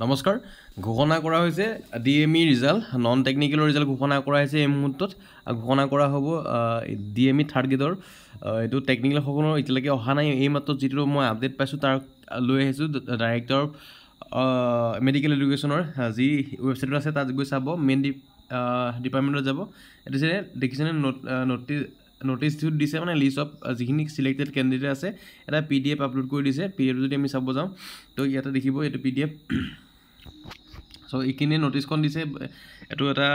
নমস্কাৰ ঘোষণা কৰা হৈছে ডিএমই ৰিজাল্ট নন টেকনিকেলৰ ৰিজাল্ট ঘোষণা কৰা হৈছে এই মুহূৰ্তত ঘোষণা কৰা হ'ব ডিএমই থাৰ্ড গ্ৰেডৰ এইটো টেকনিকেল সকলৰ এতিয়ালৈকে অহা নাই এই মাত্ৰ যিটো মই আপডেট পাইছোঁ তাৰ লৈ আহিছোঁ ডাইৰেক্টৰ মেডিকেল এডুকেশ্যনৰ যি ৱেবছাইটত আছে তাত গৈ চাব মেইন ডিপাৰ্টমেণ্টত যাব এইটো যে দেখিছেনে নটিছ দিছে মানে লিষ্ট অফ যিখিনি চিলেক্টেড কেণ্ডিডেট আছে এটা PDF আপলোড কৰি দিছে PDF যদি আমি চাব যাওঁ তো ইয়াতে দেখিব এইটো PDF সো এইখিনি নটিছখন দিছে এটো এটা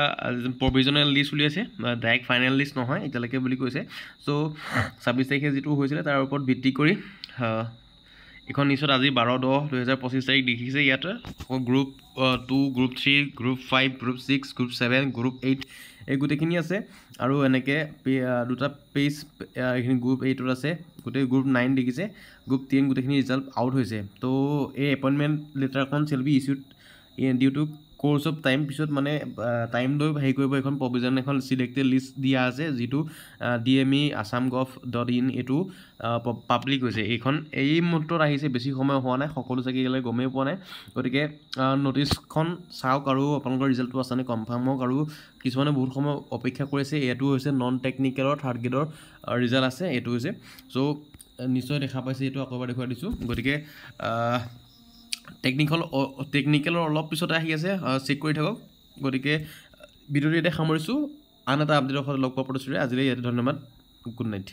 প্ৰভিজনেল লিষ্ট উলিয়াইছে ডাইৰেক্ট ফাইনেল লিষ্ট নহয় এতিয়ালৈকে বুলি কৈছে সো 26 তাৰিখে যেটো হৈছিল তাৰ ওপৰত ভিত্তি কৰি এখন নিউজত আজি 12/10/2025 তাৰিখ দেখিছে ইয়াতে group 2 group 3 group 5 group 6 group 7 group 8 এই গুটেখিনি আছে আৰু এনেকে দুটা পেজ এইখিনি গ্ৰুপ 8 আছে গুটে গ্ৰুপ 9 দেখিছে গ্ৰুপ 10 গুটেখিনি ৰিজাল্ট আউট হৈছে তো এই appointment লেটাৰখন shall be issued due to course of time পিছত মানে টাইম লৈ হেই কৰিব এখন প্ৰভিজন এখন সিলেক্টেড লিষ্ট দিয়া আছে যেটো dme.assam.gov.in এটো পাবলিক হৈছে এইখন এই মুহূৰ্তত আহিছে বেছি সময় হোৱা নাই সকলো জাগি গলে গমে পোৱা নাই গতিকে নটিছখন চাওক আৰু আপোনালোকৰ ৰিজাল্টটো আছানে কনফাৰ্ম হওক আৰু কিছুমানে বহুত সময় অপেক্ষা কৰিছে এটো হৈছে নন টেকনিকেলৰ থাৰ্ড গ্ৰেডৰ ৰিজাল্ট আছে এটো হৈছে সো নিশ্চয় দেখা পাইছে এটো আকবাৰ দেখুৱা দিছো গতিকে টেকনিকেলৰ অলপ পিছতে আহি আছে চেক কৰি থাকক গতিকে ভিডিওটো এটা সামৰিছো আন এটা আপডেটৰ লগ পাব প্ৰতিশ্ৰুতি আজিলৈ ইয়াতে ধন্যবাদ গুড নাইট